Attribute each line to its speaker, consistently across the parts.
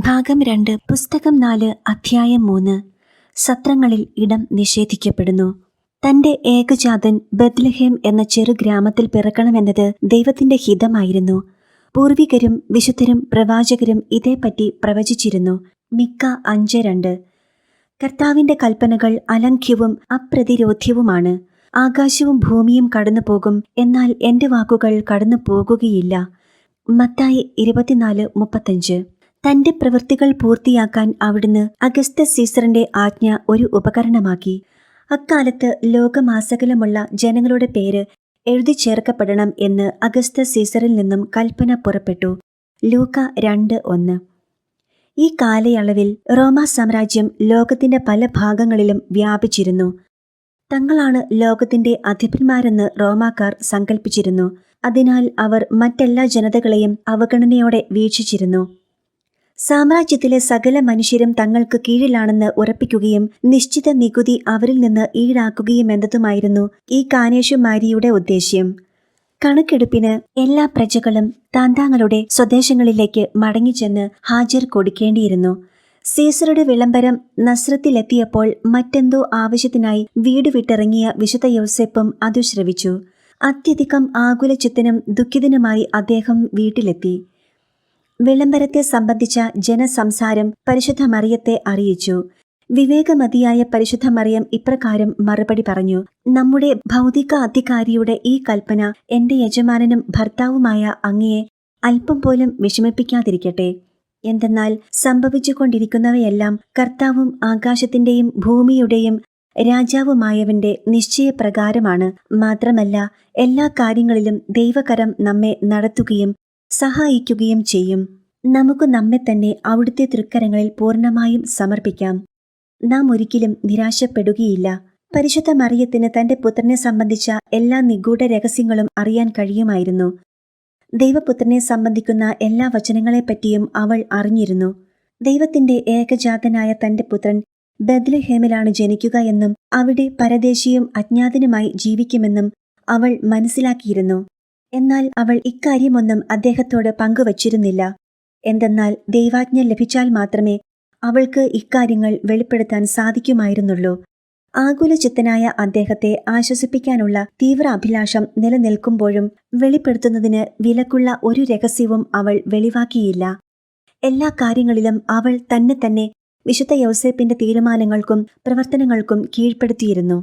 Speaker 1: ഭാഗം 2 പുസ്തകം 4 അധ്യായം 3 സത്രങ്ങളിൽ ഇടം നിഷേധിക്കപ്പെടുന്നു. തന്റെ ഏകജാതൻ ബത്ലഹേം എന്ന ചെറു ഗ്രാമത്തിൽ പിറക്കണമെന്നത് ദൈവത്തിന്റെ ഹിതമായിരുന്നു. പൂർവികരും വിശുദ്ധരും പ്രവാചകരും ഇതേപ്പറ്റി പ്രവചിച്ചിരുന്നു. മിക്ക 5:2. കർത്താവിന്റെ കൽപ്പനകൾ അലംഘ്യവും അപ്രതിരോധ്യവുമാണ്. ആകാശവും ഭൂമിയും കടന്നുപോകും, എന്നാൽ എന്റെ വാക്കുകൾ കടന്നു പോകുകയില്ല. മത്തായി 24:35. തന്റെ പ്രവൃത്തികൾ പൂർത്തിയാക്കാൻ അവിടുന്ന് അഗസ്തസ് സീസറിന്റെ ആജ്ഞ ഒരു ഉപകരണമാക്കി. അക്കാലത്ത് ലോകമാസകലമുള്ള ജനങ്ങളുടെ പേര് എഴുതി ചേർക്കപ്പെടണം എന്ന് അഗസ്തസ് സീസറിൽ നിന്നും കൽപ്പന പുറപ്പെട്ടു. ലൂക്ക 2:1. ഈ കാലയളവിൽ റോമാ സാമ്രാജ്യം ലോകത്തിന്റെ പല ഭാഗങ്ങളിലും വ്യാപിച്ചിരുന്നു. തങ്ങളാണ് ലോകത്തിന്റെ അധിപന്മാരെന്ന് റോമാക്കാർ സങ്കല്പിച്ചിരുന്നു. അതിനാൽ അവർ മറ്റെല്ലാ ജനതകളെയും അവഗണനയോടെ വീക്ഷിച്ചിരുന്നു. സാമ്രാജ്യത്തിലെ സകല മനുഷ്യരും തങ്ങൾക്ക് കീഴിലാണെന്ന് ഉറപ്പിക്കുകയും നിശ്ചിത നികുതി അവരിൽ നിന്ന് ഈടാക്കുകയും എന്നതുമായിരുന്നു ഈ കാനേഷുമാരിയുടെ ഉദ്ദേശ്യം. കണക്കെടുപ്പിന് എല്ലാ പ്രജകളും താന്താങ്ങളുടെ സ്വദേശങ്ങളിലേക്ക് മടങ്ങിച്ചെന്ന് ഹാജർ കൊടുക്കേണ്ടിയിരുന്നു. സീസറുടെ വിളംബരം നസ്രത്തിലെത്തിയപ്പോൾ മറ്റെന്തോ ആവശ്യത്തിനായി വീട് വിട്ടിറങ്ങിയ വിശുദ്ധ യൗസേപ്പും അതു ശ്രവിച്ചു. അത്യധികം ആകുലചിത്തനും ദുഃഖിതനുമായി അദ്ദേഹം വീട്ടിലെത്തി. വിളംബരത്തെ സംബന്ധിച്ച ജനസംസാരം പരിശുദ്ധ മറിയത്തെ അറിയിച്ചു. വിവേകമതിയായ പരിശുദ്ധ മറിയം ഇപ്രകാരം മറുപടി പറഞ്ഞു: നമ്മുടെ ഭൗതിക അധികാരിയുടെ ഈ കൽപ്പന എന്റെ യജമാനനും ഭർത്താവുമായ അങ്ങയെ അല്പം പോലും വിഷമിപ്പിക്കാതിരിക്കട്ടെ. എന്തെന്നാൽ സംഭവിച്ചുകൊണ്ടിരിക്കുന്നവയെല്ലാം കർത്താവും ആകാശത്തിന്റെയും ഭൂമിയുടെയും രാജാവുമായവന്റെ നിശ്ചയപ്രകാരമാണ്. മാത്രമല്ല, എല്ലാ കാര്യങ്ങളിലും ദൈവകരം നമ്മെ നടത്തുകയും സഹായിക്കുകയും ചെയ്യും. നമുക്ക് നമ്മെ തന്നെ അവിടുത്തെ തൃക്കരങ്ങളിൽ പൂർണ്ണമായും സമർപ്പിക്കാം. നാം ഒരിക്കലും നിരാശപ്പെടുകയില്ല. പരിശുദ്ധ മറിയത്തിന് തന്റെ പുത്രനെ സംബന്ധിച്ച എല്ലാ നിഗൂഢ രഹസ്യങ്ങളും അറിയാൻ കഴിയുമായിരുന്നു. ദൈവപുത്രനെ സംബന്ധിക്കുന്ന എല്ലാ വചനങ്ങളെപ്പറ്റിയും അവൾ അറിഞ്ഞിരുന്നു. ദൈവത്തിന്റെ ഏകജാതനായ തന്റെ പുത്രൻ ബത്ലഹേമിലാണ് ജനിക്കുക എന്നും അവിടെ പരദേശിയും അജ്ഞാതനുമായി ജീവിക്കുമെന്നും അവൾ മനസ്സിലാക്കിയിരുന്നു. എന്നാൽ അവൾ ഇക്കാര്യമൊന്നും അദ്ദേഹത്തോട് പങ്കുവച്ചിരുന്നില്ല. എന്തെന്നാൽ ദൈവാജ്ഞ ലഭിച്ചാൽ മാത്രമേ അവൾക്ക് ഇക്കാര്യങ്ങൾ വെളിപ്പെടുത്താൻ സാധിക്കുമായിരുന്നുള്ളൂ. ആകുലചിത്തനായ അദ്ദേഹത്തെ ആശ്വസിപ്പിക്കാനുള്ള തീവ്ര അഭിലാഷം നിലനിൽക്കുമ്പോഴും വെളിപ്പെടുത്തുന്നതിന് വിലക്കുള്ള ഒരു രഹസ്യവും അവൾ വെളിവാക്കിയില്ല. എല്ലാ കാര്യങ്ങളിലും അവൾ തന്നെ വിശുദ്ധ യൗസേപ്പിന്റെ തീരുമാനങ്ങൾക്കും പ്രവർത്തനങ്ങൾക്കും കീഴ്പ്പെടുത്തിയിരുന്നു.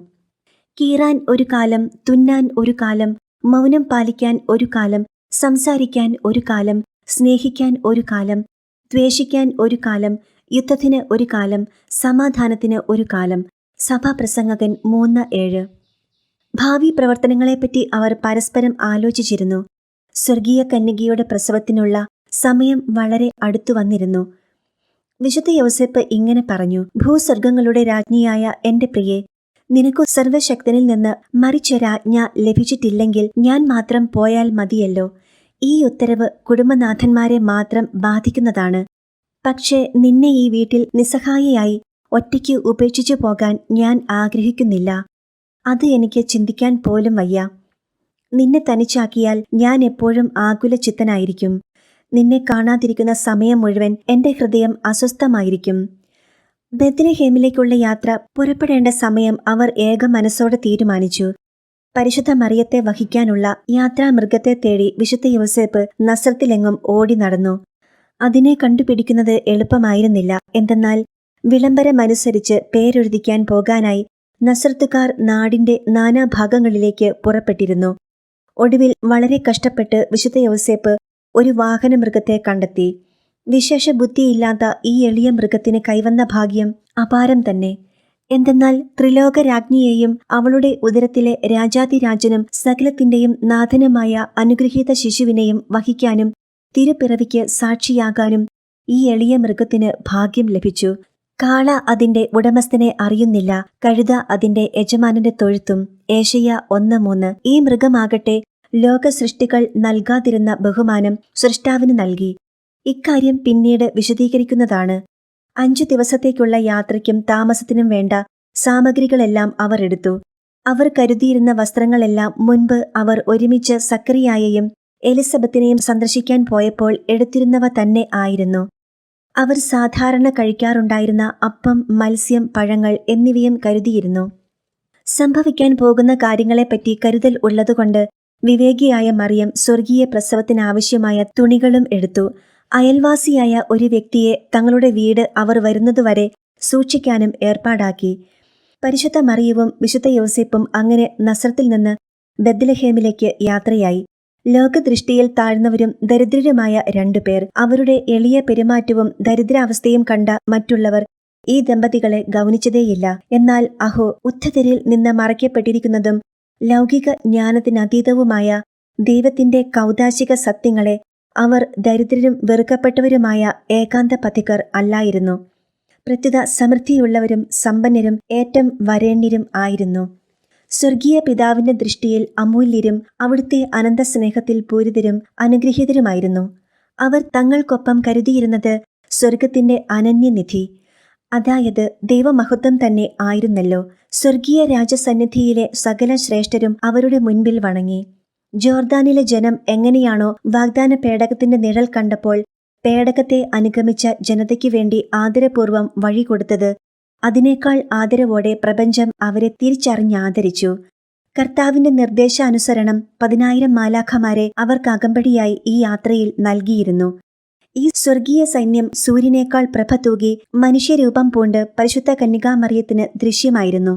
Speaker 1: കീറാൻ ഒരു കാലം, തുന്നാൻ ഒരു കാലം, മൗനം പാലിക്കാൻ ഒരു കാലം, സംസാരിക്കാൻ ഒരു കാലം, സ്നേഹിക്കാൻ ഒരു കാലം, ദ്വേഷിക്കാൻ ഒരു കാലം, യുദ്ധത്തിന് ഒരു കാലം, സമാധാനത്തിന് ഒരു കാലം. സഭാപ്രസംഗകൻ 3:7. ഭാവി പ്രവർത്തനങ്ങളെപ്പറ്റി അവർ പരസ്പരം ആലോചിച്ചിരുന്നു. സ്വർഗീയ കന്യകയുടെ പ്രസവത്തിനുള്ള സമയം വളരെ അടുത്തു വന്നിരുന്നു. വിശുദ്ധ യൗസേപ്പ് ഇങ്ങനെ പറഞ്ഞു: ഭൂസ്വർഗങ്ങളുടെ രാജ്ഞിയായ എന്റെ പ്രിയെ, നിനക്കു സർവശക്തനിൽ നിന്ന് മറിച്ചൊരാജ്ഞ ലഭിച്ചിട്ടില്ലെങ്കിൽ ഞാൻ മാത്രം പോയാൽ മതിയല്ലോ. ഈ ഉത്തരവ് കുടുംബനാഥന്മാരെ മാത്രം ബാധിക്കുന്നതാണ്. പക്ഷേ നിന്നെ ഈ വീട്ടിൽ നിസ്സഹായയായി ഒറ്റയ്ക്ക് ഉപേക്ഷിച്ചു പോകാൻ ഞാൻ ആഗ്രഹിക്കുന്നില്ല. അത് എനിക്ക് ചിന്തിക്കാൻ പോലും വയ്യ. നിന്നെ തനിച്ചാക്കിയാൽ ഞാൻ എപ്പോഴും ആകുലചിത്തനായിരിക്കും. നിന്നെ കാണാതിരിക്കുന്ന സമയം മുഴുവൻ എന്റെ ഹൃദയം അസ്വസ്ഥമായിരിക്കും. ബത്ലഹേമിലേക്കുള്ള യാത്ര പുറപ്പെടേണ്ട സമയം അവർ ഏക മനസ്സോടെ തീരുമാനിച്ചു. പരിശുദ്ധ മറിയത്തെ വഹിക്കാനുള്ള യാത്രാമൃഗത്തെ തേടി വിശുദ്ധ യൗസേപ്പ് നസ്രത്തിലെങ്ങും ഓടി നടന്നു. അതിനെ കണ്ടുപിടിക്കുന്നത് എളുപ്പമായിരുന്നില്ല. എന്തെന്നാൽ വിളംബരമനുസരിച്ച് പേരെഴുതിക്കാൻ പോകാനായി നസ്രത്തുകാർ നാടിന്റെ നാനാഭാഗങ്ങളിലേക്ക് പുറപ്പെട്ടിരുന്നു. ഒടുവിൽ വളരെ കഷ്ടപ്പെട്ട് വിശുദ്ധ യൗസേപ്പ് ഒരു വാഹനമൃഗത്തെ കണ്ടെത്തി. വിശേഷ ബുദ്ധിയില്ലാത്ത ഈ എളിയ മൃഗത്തിന് കൈവന്ന ഭാഗ്യം അപാരം തന്നെ. എന്തെന്നാൽ ത്രിലോകരാജ്ഞിയെയും അവളുടെ ഉദരത്തിലെ രാജാതിരാജനും സകലത്തിന്റെയും നാഥനുമായ അനുഗ്രഹീത ശിശുവിനെയും വഹിക്കാനും തിരുപ്പിറവിക്ക് സാക്ഷിയാകാനും ഈ എളിയ മൃഗത്തിന് ഭാഗ്യം ലഭിച്ചു. കാള അതിന്റെ ഉടമസ്ഥനെ അറിയുന്നില്ല, കഴുത അതിന്റെ യജമാനന്റെ തൊഴുത്തും. ഏശയ്യ 1:3. ഈ മൃഗമാകട്ടെ ലോകസൃഷ്ടികൾ നൽകാതിരുന്ന ബഹുമാനം സൃഷ്ടാവിന് നൽകി. ഇക്കാര്യം പിന്നീട് വിശദീകരിക്കുന്നതാണ്. 5 ദിവസത്തേക്കുള്ള യാത്രയ്ക്കും താമസത്തിനും വേണ്ട സാമഗ്രികളെല്ലാം അവർ എടുത്തു. അവർ കരുതിയിരുന്ന വസ്ത്രങ്ങളെല്ലാം മുൻപ് അവർ ഒരുമിച്ച് സക്കറിയായെയും എലിസബത്തിനെയും സന്ദർശിക്കാൻ പോയപ്പോൾ എടുത്തിരുന്നവ തന്നെ ആയിരുന്നു. അവർ സാധാരണ കഴിക്കാറുണ്ടായിരുന്ന അപ്പം, മത്സ്യം, പഴങ്ങൾ എന്നിവയും കരുതിയിരുന്നു. സംഭവിക്കാൻ പോകുന്ന കാര്യങ്ങളെപ്പറ്റി കരുതൽ ഉള്ളതുകൊണ്ട് വിവേകിയായ മറിയം സ്വർഗീയ പ്രസവത്തിനാവശ്യമായ തുണികളും എടുത്തു. അയൽവാസിയായ ഒരു വ്യക്തിയെ തങ്ങളുടെ വീട് അവർ വരുന്നതുവരെ സൂക്ഷിക്കാനും ഏർപ്പാടാക്കി. പരിശുദ്ധ മറിയവും വിശുദ്ധ യോസേപ്പും അങ്ങനെ നസ്രത്തിൽ നിന്ന് ബെത്ലഹേമിലേക്ക് യാത്രയായി. ലോകദൃഷ്ടിയിൽ താഴ്ന്നവരും ദരിദ്രരുമായ 2 പേർ. അവരുടെ എളിയ പെരുമാറ്റവും ദരിദ്രാവസ്ഥയും കണ്ട മറ്റുള്ളവർ ഈ ദമ്പതികളെ ഗൗനിച്ചതേയില്ല. എന്നാൽ അഹോ, ഉദ്ധതരിൽ നിന്ന് മറയ്ക്കപ്പെട്ടിരിക്കുന്നതും ലൗകിക ജ്ഞാനത്തിനതീതവുമായ ദൈവത്തിന്റെ കൗദാശിക സത്യങ്ങളെ അവർ ദരിദ്രരും വെറുക്കപ്പെട്ടവരുമായ ഏകാന്ത പഥികർ അല്ലായിരുന്നു. പ്രത്യുത സമൃദ്ധിയുള്ളവരും സമ്പന്നരും ഏറ്റം വരേണ്യരും ആയിരുന്നു. സ്വർഗീയ പിതാവിന്റെ ദൃഷ്ടിയിൽ അമൂല്യരും അവിടുത്തെ അനന്ത സ്നേഹത്തിൽ പൂരിതരും അനുഗ്രഹീതരുമായിരുന്നു. അവർ തങ്ങൾക്കൊപ്പം കരുതിയിരുന്നത് സ്വർഗത്തിന്റെ അനന്യനിധി, അതായത് ദൈവമഹത്വം തന്നെ ആയിരുന്നല്ലോ. സ്വർഗീയ രാജസന്നിധിയിലെ സകല ശ്രേഷ്ഠരും അവരുടെ മുൻപിൽ വണങ്ങി. ജോർദാനിലെ ജനം എങ്ങനെയാണോ വാഗ്ദാന പേടകത്തിന്റെ നിഴൽ കണ്ടപ്പോൾ പേടകത്തെ അനുഗമിച്ച ജനതയ്ക്കു വേണ്ടി ആദരപൂർവം വഴി കൊടുത്തത്, അതിനേക്കാൾ ആദരവോടെ പ്രപഞ്ചം അവരെ തിരിച്ചറിഞ്ഞാദരിച്ചു. കർത്താവിന്റെ നിർദ്ദേശാനുസരണം 10,000 മാലാഖമാരെ അവർക്ക് അകമ്പടിയായി ഈ യാത്രയിൽ നൽകിയിരുന്നു. ഈ സ്വർഗീയ സൈന്യം സൂര്യനേക്കാൾ പ്രഭ തൂകി മനുഷ്യരൂപം പൂണ്ട് പരിശുദ്ധ കന്യകാമറിയത്തിന് ദൃശ്യമായിരുന്നു.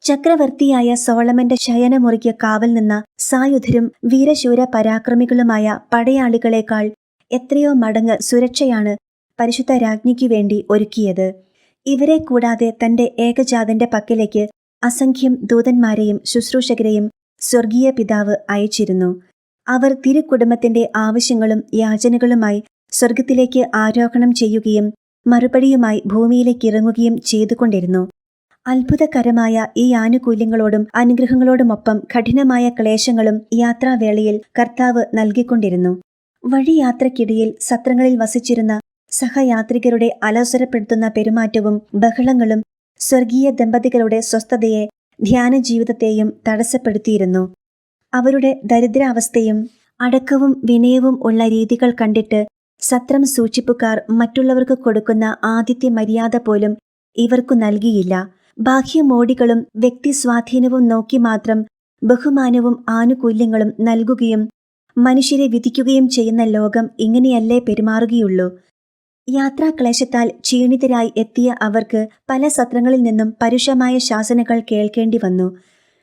Speaker 1: ചക്രവർത്തിയായ സോളമന്റെ ശയനമുറിക്ക് കാവൽ നിന്ന സായുധരും വീരശൂര പരാക്രമികളുമായ പടയാളികളെക്കാൾ എത്രയോ മടങ്ങ് സുരക്ഷയാണ് പരിശുദ്ധ രാജ്ഞിക്കു വേണ്ടി ഒരുക്കിയത്. ഇവരെ കൂടാതെ തന്റെ ഏകജാതന്റെ പക്കലേക്ക് അസംഖ്യം ദൂതന്മാരെയും ശുശ്രൂഷകരെയും സ്വർഗീയ പിതാവ് അയച്ചിരുന്നു. അവർ തിരുക്കുടുംബത്തിന്റെ ആവശ്യങ്ങളും യാചനകളുമായി സ്വർഗത്തിലേക്ക് ആരോഹണം ചെയ്യുകയും മറുപടിയുമായി ഭൂമിയിലേക്ക് ഇറങ്ങുകയും ചെയ്തുകൊണ്ടിരുന്നു. അത്ഭുതകരമായ ഈ ആനുകൂല്യങ്ങളോടും അനുഗ്രഹങ്ങളോടുമൊപ്പം കഠിനമായ ക്ലേശങ്ങളും യാത്രാവേളയിൽ കർത്താവ് നൽകിക്കൊണ്ടിരുന്നു. വഴിയാത്രയ്ക്കിടയിൽ സത്രങ്ങളിൽ വസിച്ചിരുന്ന സഹയാത്രികരുടെ അലോസരപ്പെടുത്തുന്ന പെരുമാറ്റവും ബഹളങ്ങളും സ്വർഗീയ ദമ്പതികളുടെ സ്വസ്ഥതയെ ധ്യാന ജീവിതത്തെയും തടസ്സപ്പെടുത്തിയിരുന്നു. അവരുടെ ദരിദ്രാവസ്ഥയും അടക്കവും വിനയവും ഉള്ള രീതികൾ കണ്ടിട്ട് സത്രം സൂക്ഷിപ്പുകാർ മറ്റുള്ളവർക്ക് കൊടുക്കുന്ന ആതിഥ്യ മര്യാദ പോലും ഇവർക്കു നൽകിയില്ല. ബാഹ്യമോടികളും വ്യക്തിസ്വാധീനവും നോക്കി മാത്രം ബഹുമാനവും ആനുകൂല്യങ്ങളും നൽകുകയും മനുഷ്യരെ വിധിക്കുകയും ചെയ്യുന്ന ലോകം ഇങ്ങനെയല്ലേ പെരുമാറുകയുള്ളൂ. യാത്രാക്ലേശത്താൽ ക്ഷീണിതരായി എത്തിയ അവർക്ക് പല സത്രങ്ങളിൽ നിന്നും പരുഷമായ ശാസനകൾ കേൾക്കേണ്ടി വന്നു.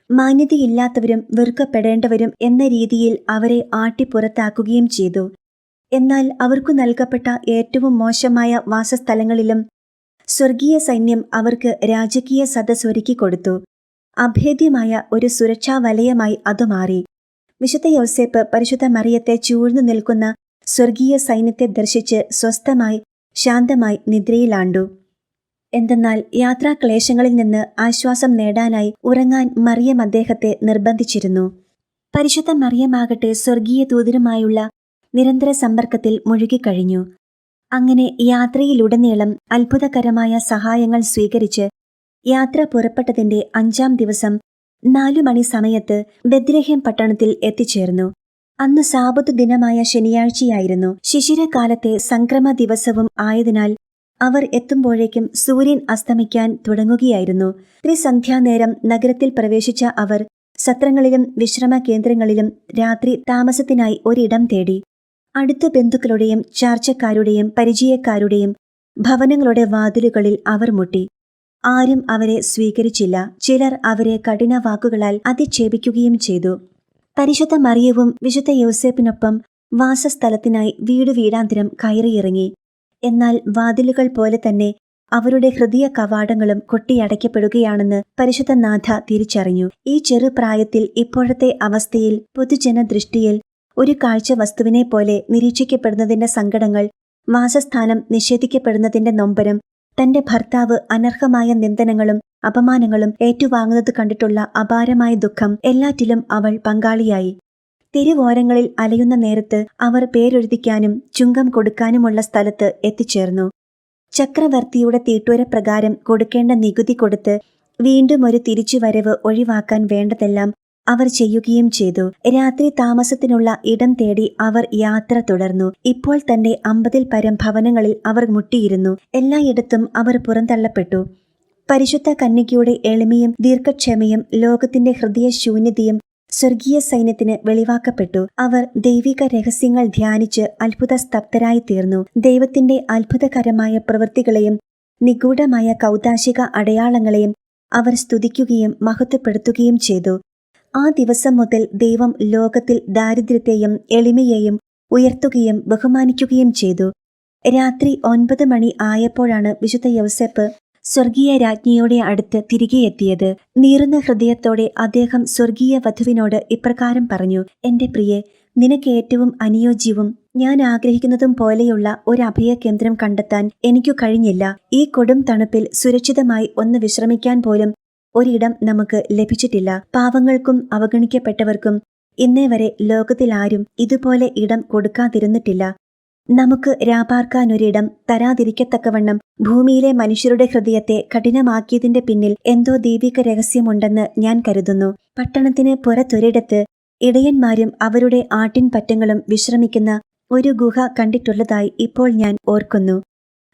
Speaker 1: മാന്യതയില്ലാത്തവരും വെറുക്കപ്പെടേണ്ടവരും എന്ന രീതിയിൽ അവരെ ആട്ടിപ്പുറത്താക്കുകയും ചെയ്തു. എന്നാൽ അവർക്കു നൽകപ്പെട്ട ഏറ്റവും മോശമായ വാസസ്ഥലങ്ങളിലും സ്വർഗീയ സൈന്യം അവർക്ക് രാജകീയ സദസ്സ് ഒരുക്കിക്കൊടുത്തു. അഭേദ്യമായ ഒരു സുരക്ഷാ വലയമായി അത് മാറി. വിശുദ്ധ യോസേപ്പ് പരിശുദ്ധ മറിയത്തെ ചൂഴ്ന്നു നിൽക്കുന്ന സ്വർഗീയ സൈന്യത്തെ ദർശിച്ച് സ്വസ്ഥമായി ശാന്തമായി നിദ്രയിലാണ്ടു. എന്തെന്നാൽ യാത്രാക്ലേശങ്ങളിൽ നിന്ന് ആശ്വാസം നേടാനായി ഉറങ്ങാൻ മറിയം അദ്ദേഹത്തെ നിർബന്ധിച്ചിരുന്നു. പരിശുദ്ധ മറിയമാകട്ടെ സ്വർഗീയ ദൂതനുമായുള്ള നിരന്തര സമ്പർക്കത്തിൽ മുഴുകിക്കഴിഞ്ഞു. അങ്ങനെ യാത്രയിലുടനീളം അത്ഭുതകരമായ സഹായങ്ങൾ സ്വീകരിച്ച് യാത്ര പുറപ്പെട്ടതിന്റെ 5-ാം ദിവസം 4 മണി സമയത്ത് ബെത്ലഹേം പട്ടണത്തിൽ എത്തിച്ചേർന്നു. അന്ന് സാബത്ത് ദിനമായ ശനിയാഴ്ചയായിരുന്നു. ശിശിരകാലത്തെ സംക്രമ ദിവസവും ആയതിനാൽ അവർ എത്തുമ്പോഴേക്കും സൂര്യൻ അസ്തമിക്കാൻ തുടങ്ങുകയായിരുന്നു. ത്രിസന്ധ്യാനേരം നഗരത്തിൽ പ്രവേശിച്ച അവർ സത്രങ്ങളിലും വിശ്രമ കേന്ദ്രങ്ങളിലും രാത്രി താമസത്തിനായി ഒരിടം തേടി. അടുത്ത ബന്ധുക്കളുടെയും ചാർച്ചക്കാരുടെയും പരിചയക്കാരുടെയും ഭവനങ്ങളുടെ വാതിലുകളിൽ അവർ മുട്ടി. ആരും അവരെ സ്വീകരിച്ചില്ല. ചിലർ അവരെ കഠിന വാക്കുകളാൽ അധിക്ഷേപിക്കുകയും ചെയ്തു. പരിശുദ്ധ മറിയവും വിശുദ്ധ യോസേപ്പിനൊപ്പം വാസസ്ഥലത്തിനായി വീടാന്തരം കയറിയിറങ്ങി. എന്നാൽ വാതിലുകൾ പോലെ തന്നെ അവരുടെ ഹൃദയ കവാടങ്ങളും കൊട്ടിയടയ്ക്കപ്പെടുകയാണെന്ന് പരിശുദ്ധ നാഥ തിരിച്ചറിഞ്ഞു. ഈ ചെറുപ്രായത്തിൽ ഇപ്പോഴത്തെ അവസ്ഥയിൽ പൊതുജനദൃഷ്ടിയിൽ ഒരു കാഴ്ച വസ്തുവിനെ പോലെ നിരീക്ഷിക്കപ്പെടുന്നതിന്റെ സങ്കടങ്ങൾ, വാസസ്ഥാനം നിഷേധിക്കപ്പെടുന്നതിന്റെ നൊമ്പരം, തന്റെ ഭർത്താവ് അനർഹമായ നിന്ദനങ്ങളും അപമാനങ്ങളും ഏറ്റുവാങ്ങുന്നത് കണ്ടിട്ടുള്ള അപാരമായ ദുഃഖം, എല്ലാറ്റിലും അവൾ പങ്കാളിയായി. തെരുവോരങ്ങളിൽ അലയുന്ന നേരത്ത് അവർ പേരെഴുതിക്കാനും ചുങ്കം കൊടുക്കാനുമുള്ള സ്ഥലത്ത് എത്തിച്ചേർന്നു. ചക്രവർത്തിയുടെ തീട്ടൂരപ്രകാരം കൊടുക്കേണ്ട നികുതി കൊടുത്ത് വീണ്ടും ഒരു തിരിച്ചുവരവ് ഒഴിവാക്കാൻ വേണ്ടതെല്ലാം അവർ ചെയ്യുകയും ചെയ്തു. രാത്രി താമസത്തിനുള്ള ഇടം തേടി അവർ യാത്ര തുടർന്നു. ഇപ്പോൾ തന്റെ 50-ൽ പരം ഭവനങ്ങളിൽ അവർ മുട്ടിയിരുന്നു. എല്ലായിടത്തും അവർ പുറന്തള്ളപ്പെട്ടു. പരിശുദ്ധ കന്യകയുടെ എളിമയും ദീർഘക്ഷമയും ലോകത്തിന്റെ ഹൃദയശൂന്യതയും സ്വർഗീയ സൈന്യത്തിന് വെളിവാക്കപ്പെട്ടു. അവർ ദൈവിക രഹസ്യങ്ങൾ ധ്യാനിച്ച് അത്ഭുത സ്തബ്ധരായി തീർന്നു. ദൈവത്തിന്റെ അത്ഭുതകരമായ പ്രവൃത്തികളെയും നിഗൂഢമായ കൗദാശിക അടയാളങ്ങളെയും അവർ സ്തുതിക്കുകയും മഹത്വപ്പെടുത്തുകയും ചെയ്തു. ആ ദിവസം മുതൽ ദൈവം ലോകത്തിൽ ദാരിദ്ര്യത്തെയും എളിമയെയും ഉയർത്തുകയും ബഹുമാനിക്കുകയും ചെയ്തു. രാത്രി 9 മണി ആയപ്പോഴാണ് വിശുദ്ധ യൗസേപ്പ് സ്വർഗീയ രാജ്ഞിയുടെ അടുത്ത് തിരികെ എത്തിയത്. നീറുന്ന ഹൃദയത്തോടെ അദ്ദേഹം സ്വർഗീയ വധുവിനോട് ഇപ്രകാരം പറഞ്ഞു: എന്റെ പ്രിയെ, നിനക്ക് ഏറ്റവും അനുയോജ്യവും ഞാൻ ആഗ്രഹിക്കുന്നതും പോലെയുള്ള ഒരു അഭയകേന്ദ്രം കണ്ടെത്താൻ എനിക്കു കഴിഞ്ഞില്ല. ഈ കൊടും തണുപ്പിൽ സുരക്ഷിതമായി ഒന്ന് വിശ്രമിക്കാൻ പോലും ഒരിടം നമുക്ക് ലഭിച്ചിട്ടില്ല. പാവങ്ങൾക്കും അവഗണിക്കപ്പെട്ടവർക്കും ഇന്നേ വരെ ലോകത്തിലാരും ഇതുപോലെ ഇടം കൊടുക്കാതിരുന്നിട്ടില്ല. നമുക്ക് രാപാർക്കാനൊരിടം തരാതിരിക്കത്തക്കവണ്ണം ഭൂമിയിലെ മനുഷ്യരുടെ ഹൃദയത്തെ കഠിനമാക്കിയതിന്റെ പിന്നിൽ എന്തോ ദൈവിക രഹസ്യമുണ്ടെന്ന് ഞാൻ കരുതുന്നു. പട്ടണത്തിന് പുറത്തൊരിടത്ത് ഇടയന്മാരും അവരുടെ ആട്ടിൻപറ്റങ്ങളും വിശ്രമിക്കുന്ന ഒരു ഗുഹ കണ്ടിട്ടുള്ളതായി ഇപ്പോൾ ഞാൻ ഓർക്കുന്നു.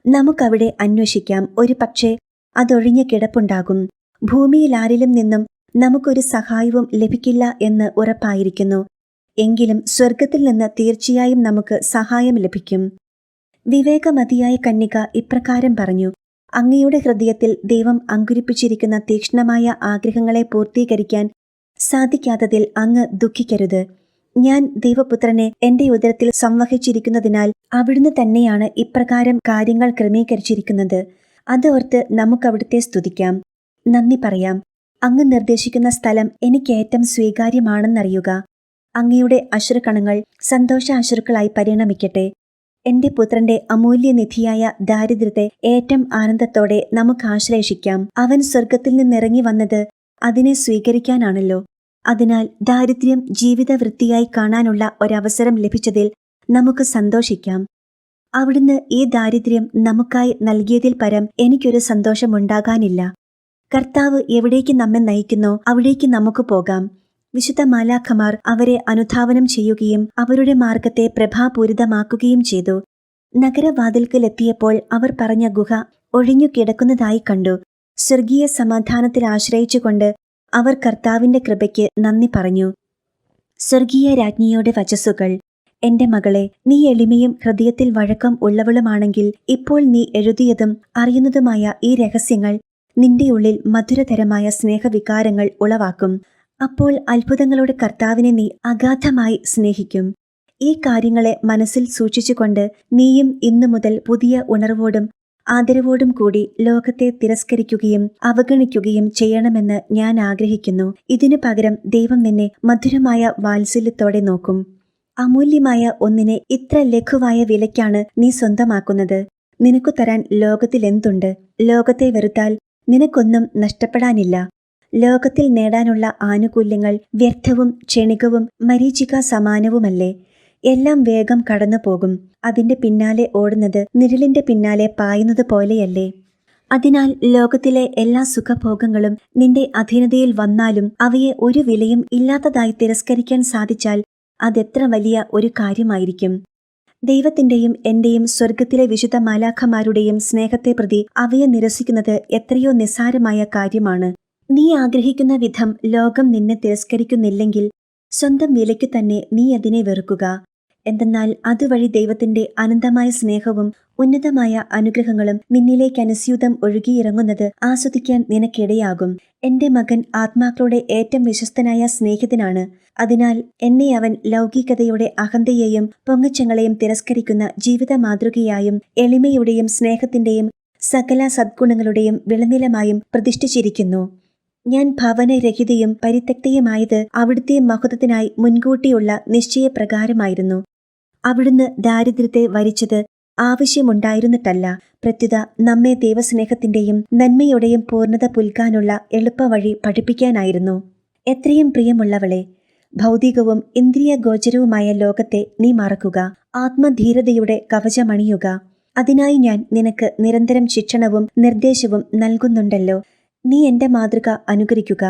Speaker 1: നമുക്കവിടെ അന്വേഷിക്കാം. ഒരു പക്ഷേ അതൊഴിഞ്ഞ കിടപ്പുണ്ടാകും. ഭൂമിയിൽ ആരിലും നിന്നും നമുക്കൊരു സഹായവും ലഭിക്കില്ല എന്ന് ഉറപ്പായിരിക്കുന്നു. എങ്കിലും സ്വർഗത്തിൽ നിന്ന് തീർച്ചയായും നമുക്ക് സഹായം ലഭിക്കും. വിവേകമതിയായ കന്യക ഇപ്രകാരം പറഞ്ഞു: അങ്ങയുടെ ഹൃദയത്തിൽ ദൈവം അങ്കുരിപ്പിച്ചിരിക്കുന്ന തീക്ഷ്ണമായ ആഗ്രഹങ്ങളെ പൂർത്തീകരിക്കാൻ സാധിക്കാത്തതിൽ അങ്ങ് ദുഃഖിക്കരുത്. ഞാൻ ദൈവപുത്രനെ എന്റെ ഉദരത്തിൽ സംവഹിച്ചിരിക്കുന്നതിനാൽ അവിടുന്ന് തന്നെയാണ് ഇപ്രകാരം കാര്യങ്ങൾ ക്രമീകരിച്ചിരിക്കുന്നത്. അതോർത്ത് നമുക്കവിടുത്തെ സ്തുതിക്കാം, നന്ദി പറയാം. അങ്ങ് നിർദ്ദേശിക്കുന്ന സ്ഥലം എനിക്കേറ്റം സ്വീകാര്യമാണെന്നറിയുക. അങ്ങയുടെ അശ്രുകണങ്ങൾ സന്തോഷ അശ്രുക്കളായി പരിണമിക്കട്ടെ. എന്റെ പുത്രന്റെ അമൂല്യനിധിയായ ദാരിദ്ര്യത്തെ ഏറ്റവും ആനന്ദത്തോടെ നമുക്ക് ആശ്ലേഷിക്കാം. അവൻ സ്വർഗത്തിൽ നിന്നിറങ്ങി വന്നത് അതിനെ സ്വീകരിക്കാനാണല്ലോ. അതിനാൽ ദാരിദ്ര്യം ജീവിതവൃത്തിയായി കാണാനുള്ള ഒരവസരം ലഭിച്ചതിൽ നമുക്ക് സന്തോഷിക്കാം. അവിടുന്ന് ഈ ദാരിദ്ര്യം നമുക്കായി നൽകിയതിൽ പരം എനിക്കൊരു സന്തോഷമുണ്ടാകാനില്ല. കർത്താവ് എവിടേക്ക് നമ്മെ നയിക്കുന്നോ അവിടേക്ക് നമുക്ക് പോകാം. വിശുദ്ധ മാലാഖമാർ അവരെ അനുധാവനം ചെയ്യുകയും അവരുടെ മാർഗത്തെ പ്രഭാപൂരിതമാക്കുകയും ചെയ്തു. നഗരവാതിൽക്കലെത്തിയപ്പോൾ അവർ പറഞ്ഞ ഗുഹ ഒഴിഞ്ഞു കിടക്കുന്നതായി കണ്ടു. സ്വർഗീയ സമാധാനത്തിൽ ആശ്രയിച്ചുകൊണ്ട് അവർ കർത്താവിന്റെ കൃപയ്ക്ക് നന്ദി പറഞ്ഞു. സ്വർഗീയ രാജ്ഞിയുടെ വചസ്സുകൾ: എന്റെ മകളെ, നീ എളിമയും ഹൃദയത്തിൽ വഴക്കം ഉള്ളവളുമാണെങ്കിൽ ഇപ്പോൾ നീ എഴുതിയതും അറിയുന്നതുമായ ഈ രഹസ്യങ്ങൾ നിന്റെ ഉള്ളിൽ മധുരതരമായ സ്നേഹവികാരങ്ങൾ ഉളവാക്കും. അപ്പോൾ അത്ഭുതങ്ങളുടെ കർത്താവിനെ നീ അഗാധമായി സ്നേഹിക്കും. ഈ കാര്യങ്ങളെ മനസ്സിൽ സൂക്ഷിച്ചുകൊണ്ട് നീയും ഇന്നു മുതൽ പുതിയ ഉണർവോടും ആദരവോടും കൂടി ലോകത്തെ തിരസ്കരിക്കുകയും അവഗണിക്കുകയും ചെയ്യണമെന്ന് ഞാൻ ആഗ്രഹിക്കുന്നു. ഇതിനു പകരം ദൈവം നിന്നെ മധുരമായ വാത്സല്യത്തോടെ നോക്കും. അമൂല്യമായ ഒന്നിനെ ഇത്ര ലഘുവായ വിലയ്ക്കാണ് നീ സ്വന്തമാക്കുന്നത്. നിനക്കു തരാൻ ലോകത്തിലെന്തുണ്ട്? ലോകത്തെ വെറുത്താൽ നിനക്കൊന്നും നഷ്ടപ്പെടാനില്ല. ലോകത്തിൽ നേടാനുള്ള ആനുകൂല്യങ്ങൾ വ്യർത്ഥവും ക്ഷണികവും മരീചിക സമാനവുമല്ലേ? എല്ലാം വേഗം കടന്നു പോകും. അതിന്റെ പിന്നാലെ ഓടുന്നത് നിഴലിന്റെ പിന്നാലെ പായുന്നത് പോലെയല്ലേ? അതിനാൽ ലോകത്തിലെ എല്ലാ സുഖഭോഗങ്ങളും നിന്റെ അധീനതയിൽ വന്നാലും അവയെ ഒരു വിലയും ഇല്ലാത്തതായി തിരസ്കരിക്കാൻ സാധിച്ചാൽ അതെത്ര വലിയ ഒരു കാര്യമായിരിക്കും. ദൈവത്തിന്റെയും എന്റെയും സ്വർഗത്തിലെ വിശുദ്ധ മാലാഖമാരുടെയും സ്നേഹത്തെ പ്രതി അവയെ നിരസിക്കുന്നത് എത്രയോ നിസ്സാരമായ കാര്യമാണ്. നീ ആഗ്രഹിക്കുന്ന വിധം ലോകം നിന്നെ തിരസ്കരിക്കുന്നില്ലെങ്കിൽ സ്വന്തം വിലയ്ക്കു തന്നെ നീ അതിനെ വെറുക്കുക. എന്തെന്നാൽ അതുവഴി ദൈവത്തിന്റെ അനന്തമായ സ്നേഹവും ഉന്നതമായ അനുഗ്രഹങ്ങളും നിന്നിലേക്ക് അനുസ്യൂതം ഒഴുകിയിറങ്ങുന്നത് ആസ്വദിക്കാൻ നിനക്കിടയാകും. എന്റെ മകൻ ആത്മാക്കളുടെ ഏറ്റവും വിശ്വസ്തനായ സ്നേഹിതനാണ്. അതിനാൽ എന്നെ അവൻ ലൗകികതയുടെ അഹന്തയെയും പൊങ്ങച്ചങ്ങളെയും തിരസ്കരിക്കുന്ന ജീവിത മാതൃകയായും എളിമയുടെയും സ്നേഹത്തിന്റെയും സകല സദ്ഗുണങ്ങളുടെയും വിളനിലമായും പ്രതിഷ്ഠിച്ചിരിക്കുന്നു. ഞാൻ ഭവനരഹിതയും പരിത്യക്തയുമായത് അവിടുത്തെ മഹത്വത്തിനായി മുൻകൂട്ടിയുള്ള നിശ്ചയപ്രകാരമായിരുന്നു. അവിടുന്ന് ദാരിദ്ര്യത്തെ വരിച്ചത് ആവശ്യമുണ്ടായിരുന്നിട്ടല്ല, പ്രത്യുത നമ്മെ ദൈവസ്നേഹത്തിന്റെയും നന്മയുടെയും പൂർണ്ണത പുൽകാനുള്ള എളുപ്പവഴി പഠിപ്പിക്കാനായിരുന്നു. എത്രയും പ്രിയമുള്ളവളെ, ഭൗതികവും ഇന്ദ്രിയ ഗോചരവുമായ ലോകത്തെ നീ മറക്കുക. ആത്മധീരതയുടെ കവചമണിയുക. അതിനായി ഞാൻ നിനക്ക് നിരന്തരം ശിക്ഷണവും നിർദ്ദേശവും നൽകുന്നുണ്ടല്ലോ. നീ എന്റെ മാതൃക അനുകരിക്കുക.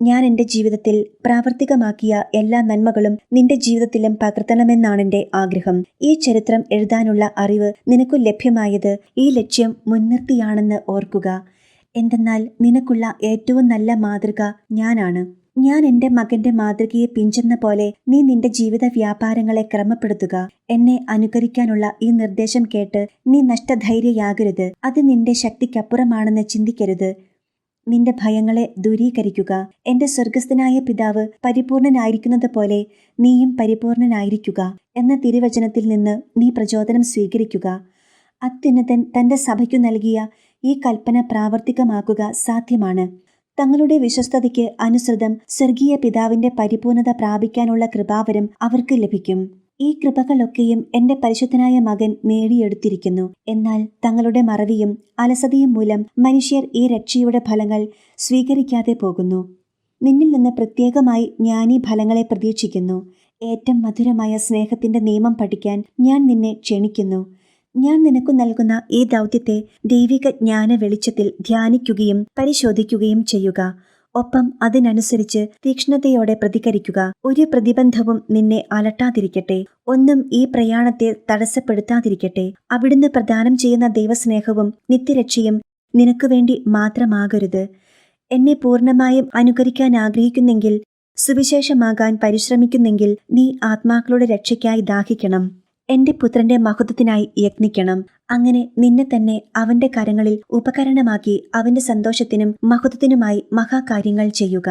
Speaker 1: ഞാൻ എൻ്റെ ജീവിതത്തിൽ പ്രാവർത്തികമാക്കിയ എല്ലാ നന്മകളും നിന്റെ ജീവിതത്തിലും പകർത്തണമെന്നാണെന്റെ ആഗ്രഹം. ഈ ചരിത്രം എഴുതാനുള്ള അറിവ് നിനക്കു ലഭ്യമായത് ഈ ലക്ഷ്യം മുൻനിർത്തിയാണെന്ന് ഓർക്കുക. എന്തെന്നാൽ നിനക്കുള്ള ഏറ്റവും നല്ല മാതൃക ഞാനാണ്. ഞാൻ എൻ്റെ മകന്റെ മാതൃകയെ പിഞ്ചെന്ന പോലെ നീ നിന്റെ ജീവിത വ്യാപാരങ്ങളെ ക്രമപ്പെടുത്തുക. എന്നെ അനുകരിക്കാനുള്ള ഈ നിർദ്ദേശം കേട്ട് നീ നഷ്ടധൈര്യയാകരുത്. അത് നിന്റെ ശക്തിക്കപ്പുറമാണെന്ന് ചിന്തിക്കരുത്. നിന്റെ ഭയങ്ങളെ ദൂരീകരിക്കുക. എന്റെ സ്വർഗസ്ഥനായ പിതാവ് പരിപൂർണനായിരിക്കുന്നത് പോലെ നീയും പരിപൂർണനായിരിക്കുക എന്ന തിരുവചനത്തിൽ നിന്ന് നീ പ്രചോദനം സ്വീകരിക്കുക. അത്യുന്നതൻ തന്റെ സഭയ്ക്കു നൽകിയ ഈ കൽപ്പന പ്രാവർത്തികമാക്കുക സാധ്യമാണ്. തങ്ങളുടെ വിശ്വസ്തതയ്ക്ക് അനുസൃതം സ്വർഗീയ പിതാവിന്റെ പരിപൂർണത പ്രാപിക്കാനുള്ള കൃപാവരം അവർക്ക് ലഭിക്കും. ഈ കൃപകളൊക്കെയും എന്റെ പരിശുദ്ധനായ മകൻ നേടിയെടുത്തിരിക്കുന്നു. എന്നാൽ തങ്ങളുടെ മറവിയും അലസതയും മൂലം മനുഷ്യർ ഈ രക്ഷയുടെ ഫലങ്ങൾ സ്വീകരിക്കാതെ പോകുന്നു. നിന്നിൽ നിന്ന് പ്രത്യേകമായി ഞാൻ ഈ ഫലങ്ങളെ പ്രതീക്ഷിക്കുന്നു. ഏറ്റവും മധുരമായ സ്നേഹത്തിന്റെ നിയമം പഠിക്കാൻ ഞാൻ നിന്നെ ക്ഷണിക്കുന്നു. ഞാൻ നിനക്കു നൽകുന്ന ഈ ദൗത്യത്തെ ദൈവിക ജ്ഞാന വെളിച്ചത്തിൽ ധ്യാനിക്കുകയും പരിശോധിക്കുകയും ചെയ്യുക. ഒപ്പം അതിനനുസരിച്ച് തീക്ഷ്ണതയോടെ പ്രതികരിക്കുക. ഒരു പ്രതിബന്ധവും നിന്നെ അലട്ടാതിരിക്കട്ടെ. ഒന്നും ഈ പ്രയാണത്തെ തടസ്സപ്പെടുത്താതിരിക്കട്ടെ. അവിടുന്ന് പ്രദാനം ചെയ്യുന്ന ദൈവസ്നേഹവും നിത്യരക്ഷയും നിനക്കു വേണ്ടി മാത്രമാകരുത്. എന്നെ പൂർണ്ണമായും അനുകരിക്കാൻ ആഗ്രഹിക്കുന്നെങ്കിൽ, സുവിശേഷമാകാൻ പരിശ്രമിക്കുന്നെങ്കിൽ നീ ആത്മാക്കളുടെ രക്ഷയ്ക്കായി ദാഹിക്കണം. എന്റെ പുത്രന്റെ മഹത്വത്തിനായി യത്നിക്കണം. അങ്ങനെ നിന്നെ തന്നെ അവന്റെ കരങ്ങളിൽ ഉപകരണമാക്കി അവന്റെ സന്തോഷത്തിനും മഹത്വത്തിനുമായി മഹാകാര്യങ്ങൾ ചെയ്യുക.